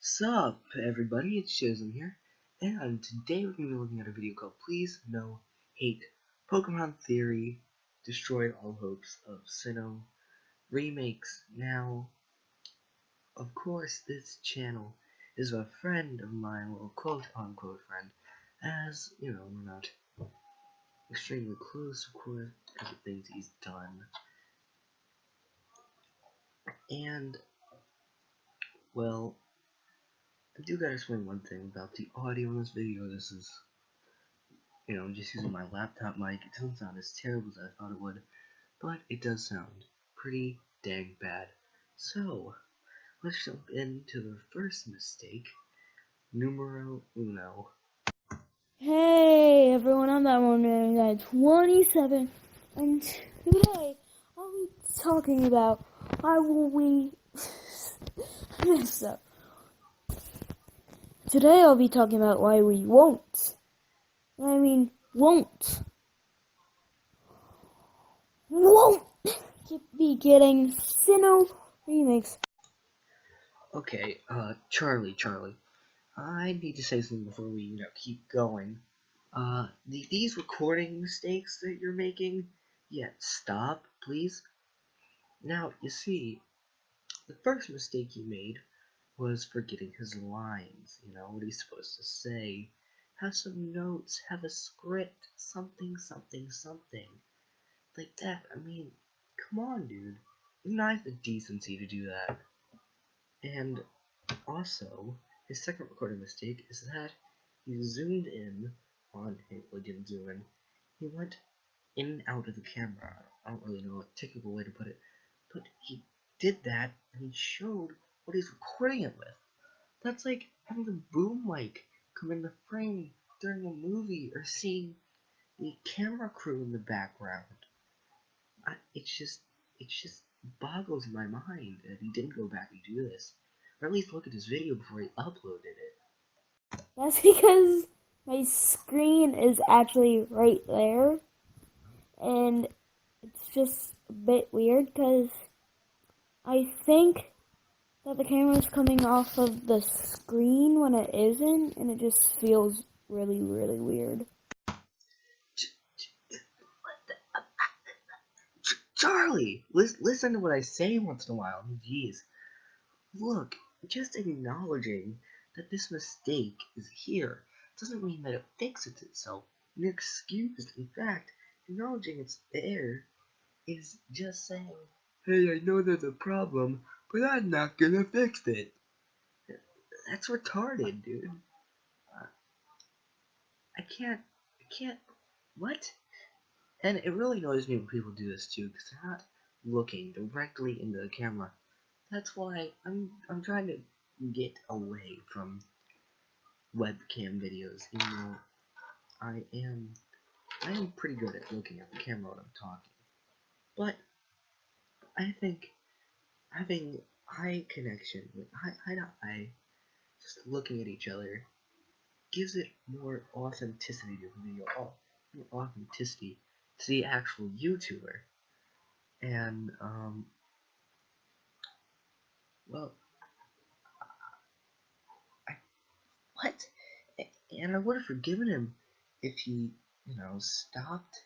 Sup, everybody, it's Chosen here, and today we're going to be looking at a video called Please No Hate Pokemon Theory Destroyed All Hopes of SINNOH Remakes. Now, of course, this channel is a friend of mine, well, quote-unquote friend, as, you know, we're not extremely close, of course, because of things he's done, and, well, I do gotta explain one thing about the audio in this video. This is, I'm just using my laptop mic. It doesn't sound as terrible as I thought it would, but it does sound pretty dang bad. So, let's jump into the first mistake, numero uno. Hey everyone, I'm that one guy 27, and today I'll be talking about why will we mess up. Today I'll be talking about why we won't be getting SINNOH remakes. Okay, Charlie, I need to say something before we, keep going. These recording mistakes that you're making, stop, please. Now, you see, the first mistake you made was forgetting his lines, what he's supposed to say. Have some notes, have a script, something. Like that. I mean, come on, dude. It's not the decency to do that. And also, his second recording mistake is that he zoomed in on him. Well, he didn't zoom in. He went in and out of the camera. I don't really know a technical way to put it, but he did that and he showed what he's recording it with. That's like having the boom mic come in the frame during a movie or seeing the camera crew in the background. It just boggles my mind that he didn't go back and do this, or at least look at his video before he uploaded it. That's because my screen is actually right there, and it's just a bit weird because I think that the camera's coming off of the screen when it isn't, and it just feels really, really weird. Charlie, listen to what I say once in a while. Jeez. Look, just acknowledging that this mistake is here doesn't mean that it fixes itself. An excuse, in fact, acknowledging it's there is just saying, hey, I know there's a problem, but I'm not gonna fix it. That's retarded, dude. I can't, what? And it really annoys me when people do this too, because they're not looking directly into the camera. That's why I'm trying to get away from webcam videos, even though I am pretty good at looking at the camera when I'm talking. But I think having eye connection, with eye to eye, just looking at each other, gives it more authenticity to the video, more authenticity to the actual YouTuber. And well, what? And I would have forgiven him if he, stopped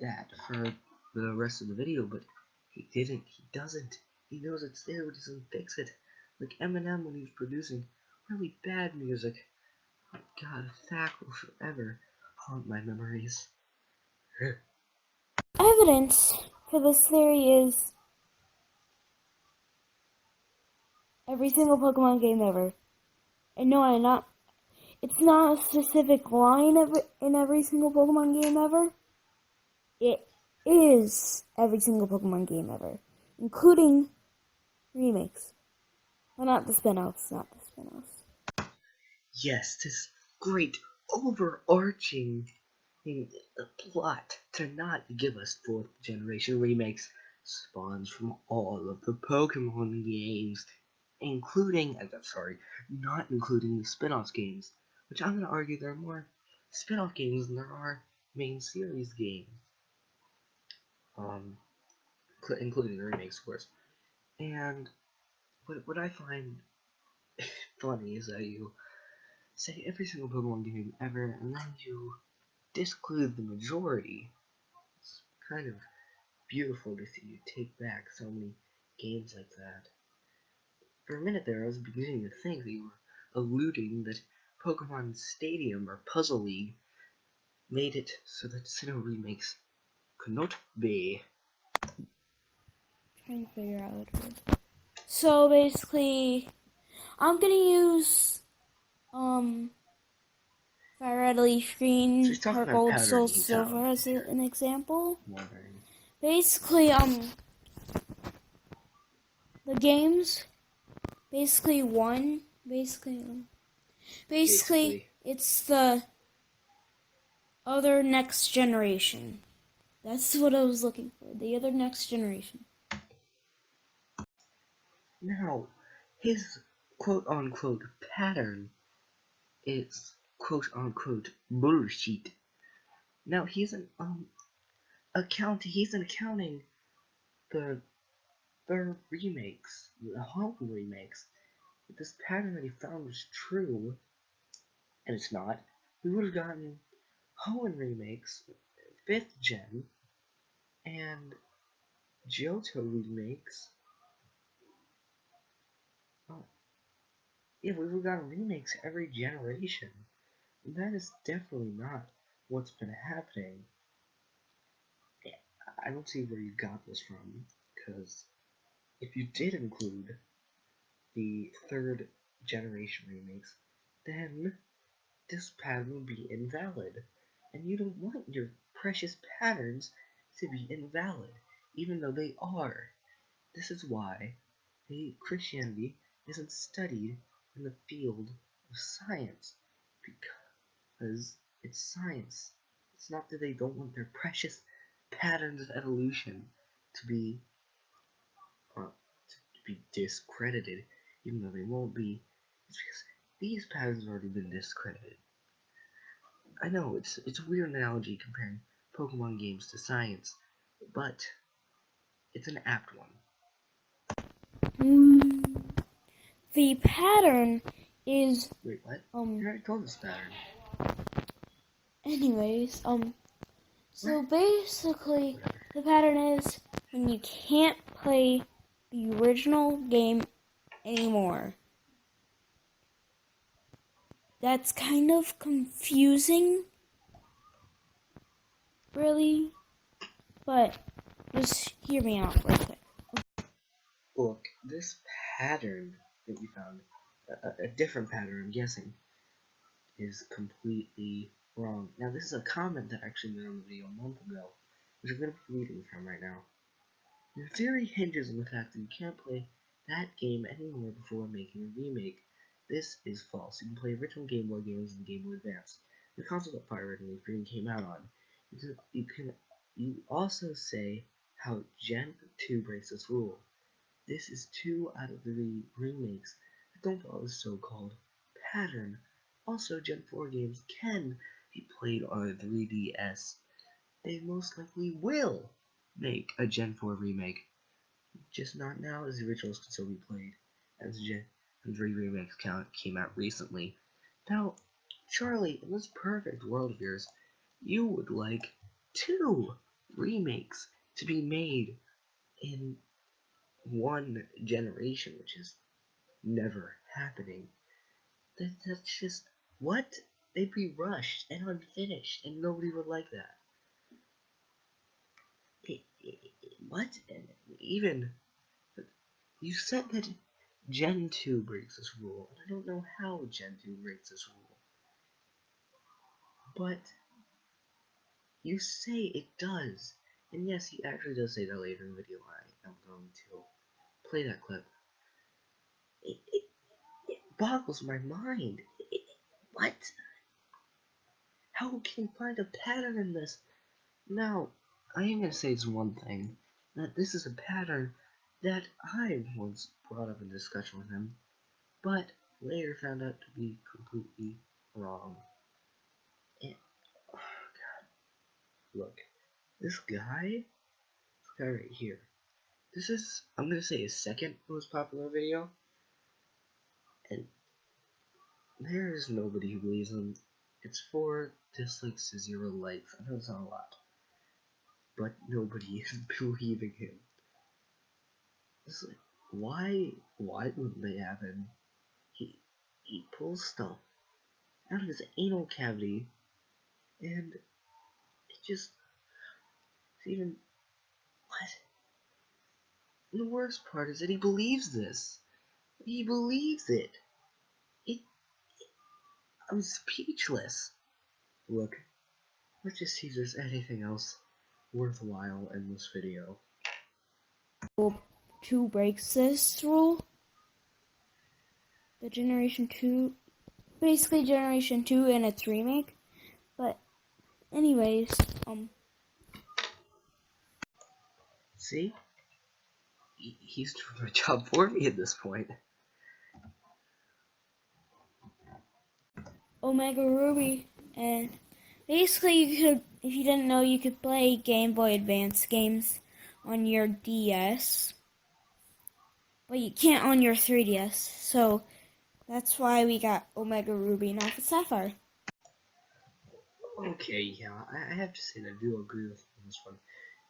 that for the rest of the video, but he didn't. He doesn't. He knows it's there, but he doesn't fix it. Like Eminem when he was producing really bad music. Oh God, Thack will forever haunt my memories. Evidence for this theory is every single Pokemon game ever. And no, it's not a specific line in every single Pokemon game ever. It is every single Pokemon game ever, including remakes. Well, not the spin-offs. Yes, this great overarching plot to not give us 4th generation remakes spawns from all of the Pokemon games, not including the spin-off games, which I'm going to argue there are more spin-off games than there are main series games, including the remakes, of course. And what I find funny is that you say every single Pokemon game ever, and then you disclude the majority. It's kind of beautiful to see you take back so many games like that. For a minute there, I was beginning to think that you were alluding that Pokemon Stadium or Puzzle League made it so that SINNOH remakes could not be. Trying to figure out what it is. So basically, I'm gonna use fire red leaf So green, he's talking heart about gold, pattern soul he found, silver as if you're an example. wondering. Basically, the games basically one. Basically, it's the other next generation. That's what I was looking for. The other next generation. Now, his quote-unquote pattern is quote-unquote bullshit. Now, he's accounting the remakes, the home remakes. If this pattern that he found was true, and it's not, we would have gotten Hoenn remakes, 5th gen, and Johto remakes. Oh, yeah, we would have gotten remakes every generation. And that is definitely not what's been happening. I don't see where you got this from, because if you did include the 3rd generation remakes, then this pattern would be invalid. And you don't want your precious patterns to be invalid, even though they are. This is why Christianity isn't studied in the field of science, because it's science. It's not that they don't want their precious patterns of evolution to be discredited, even though they won't be. It's because these patterns have already been discredited. I know it's a weird analogy comparing Pokemon games to science, but it's an apt one. The pattern is Wait, what? You already told this pattern. Anyways, so basically the pattern is when you can't play the original game anymore. That's kind of confusing, really, but just hear me out real quick. Look, this pattern that you found, a different pattern, I'm guessing, is completely wrong. Now, this is a comment that I actually made on the video a month ago, which I'm going to be reading from right now. Your theory hinges on the fact that you can't play that game anymore before making a remake. This is false. You can play original Game Boy games and Game Boy Advance, the console that Fire Red and Leaf Green came out on. You also say how Gen 2 breaks this rule. This is 2 out of 3 remakes that don't follow the so-called pattern. Also, Gen 4 games can be played on a 3DS. They most likely will make a Gen 4 remake, just not now, as the originals can still be played, as Gen 3 remakes came out recently. Now, Charlie, in this perfect world of yours, you would like 2 remakes to be made in one generation, which is never happening. That's just what? They'd be rushed and unfinished, and nobody would like that. What? And even you said that Gen 2 breaks this rule, and I don't know how Gen 2 breaks this rule, but you say it does. And yes, he actually does say that later in the video. I am going to play that clip. It boggles my mind. What? How can you find a pattern in this? Now, I am going to say this one thing, that this is a pattern that I once brought up in discussion with him, but later found out to be completely wrong. And, oh God, look, this guy right here, this is, I'm going to say his second most popular video, and There is nobody who believes him. It's 4 dislikes to 0 likes. I know it's not a lot, but nobody is believing him. It's like, why wouldn't they have him? He pulls stuff out of his anal cavity, and it just, it's even, what? And the worst part is that he believes this. He believes it. It, I'm speechless. Look, let's just see if there's anything else worthwhile in this video. 2 breaks this rule. The Generation 2, basically Generation 2 and its remake. But anyways, See? He's doing a job for me at this point. Omega Ruby, and basically you could, if you didn't know, you could play Game Boy Advance games on your DS, but you can't on your 3DS, so that's why we got Omega Ruby and Alpha Sapphire. Okay, yeah, I have to say that I do agree with this one.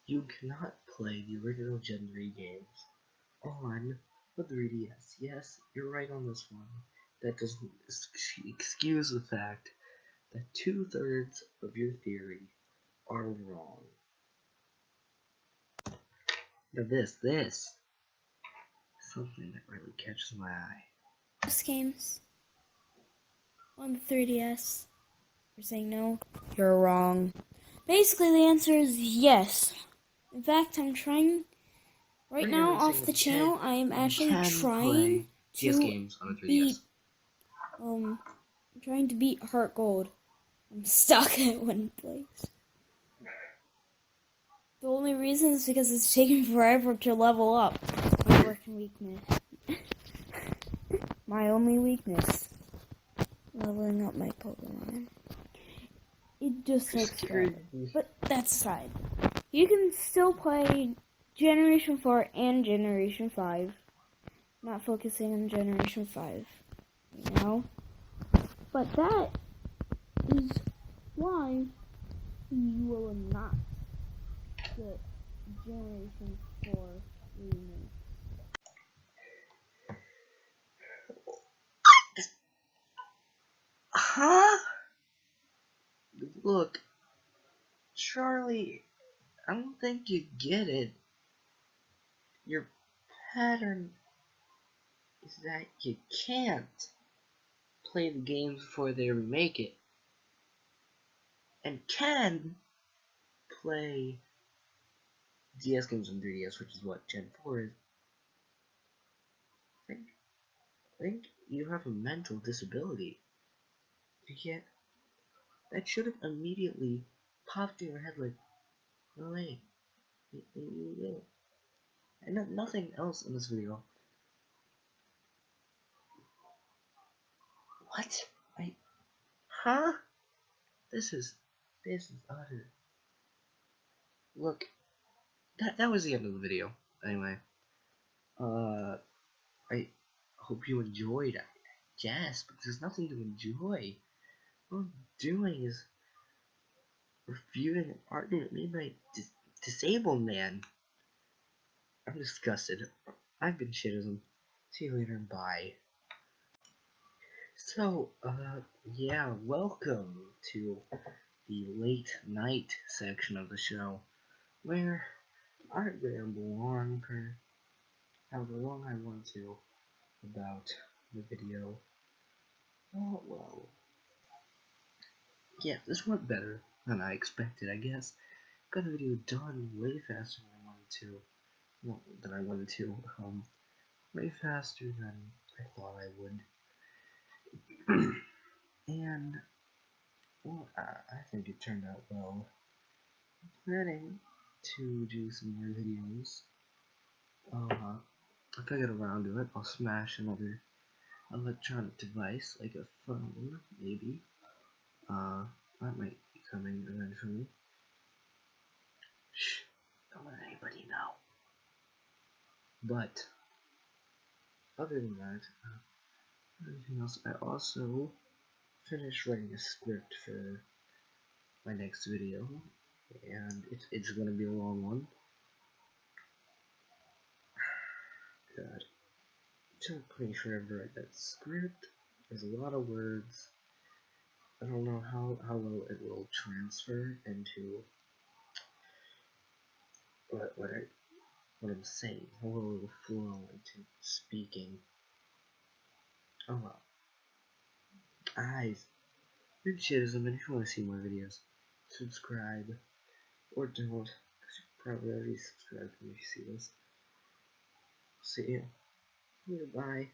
You cannot play the original Gen 3 games on the 3DS. Yes, you're right on this one. That doesn't excuse the fact that 2/3 of your theory are wrong. Now this something that really catches my eye. Games on the 3DS. You're saying no? You're wrong. Basically, the answer is yes. In fact, I'm trying right now off the channel. I am actually trying DS to games on a 3DS. beat I'm trying to beat Heart Gold. I'm stuck at one place. The only reason is because it's taking forever to level up. My working weakness. My only weakness. Leveling up my Pokemon. It just takes forever. But that's aside. You can still play Generation 4 and Generation 5. Not focusing on Generation 5 right now. But that is why you will not get Generation 4 remake. Huh? Look, Charlie, I don't think you get it. Your pattern is that you can't play the games before they remake it, and can play DS games on 3DS, which is what Gen 4 is. I think you have a mental disability. Yet, that should have immediately popped in your head like, no way, you will. And nothing else in this video. What? Huh? This is utter. Look, that was the end of the video. Anyway, I hope you enjoyed. Yes, but there's nothing to enjoy. All I'm doing is refuting an argument made by a disabled man. I'm disgusted. I've been shitism. See you later and bye. So, yeah, welcome to the late night section of the show, where I ramble on for however long I want to about the video. Oh, well. Yeah, this went better than I expected, I guess. Got the video done way faster than I wanted to. Well, way faster than I thought I would. And, well, I think it turned out well. I'm planning to do some more videos. If I get around to it, I'll smash another electronic device, like a phone, maybe. That might be coming eventually. Shh, don't let anybody know. But, other than that, everything else, I also finished writing a script for my next video, and it's gonna be a long one. God, it took me forever to write that script. There's a lot of words. I don't know how well it will transfer into what I'm saying, how well it will flow into speaking. Oh well. Eyes. Big shittism, and if you want to see more videos, subscribe. Or don't, because you probably already subscribed when you see this. See you. Goodbye.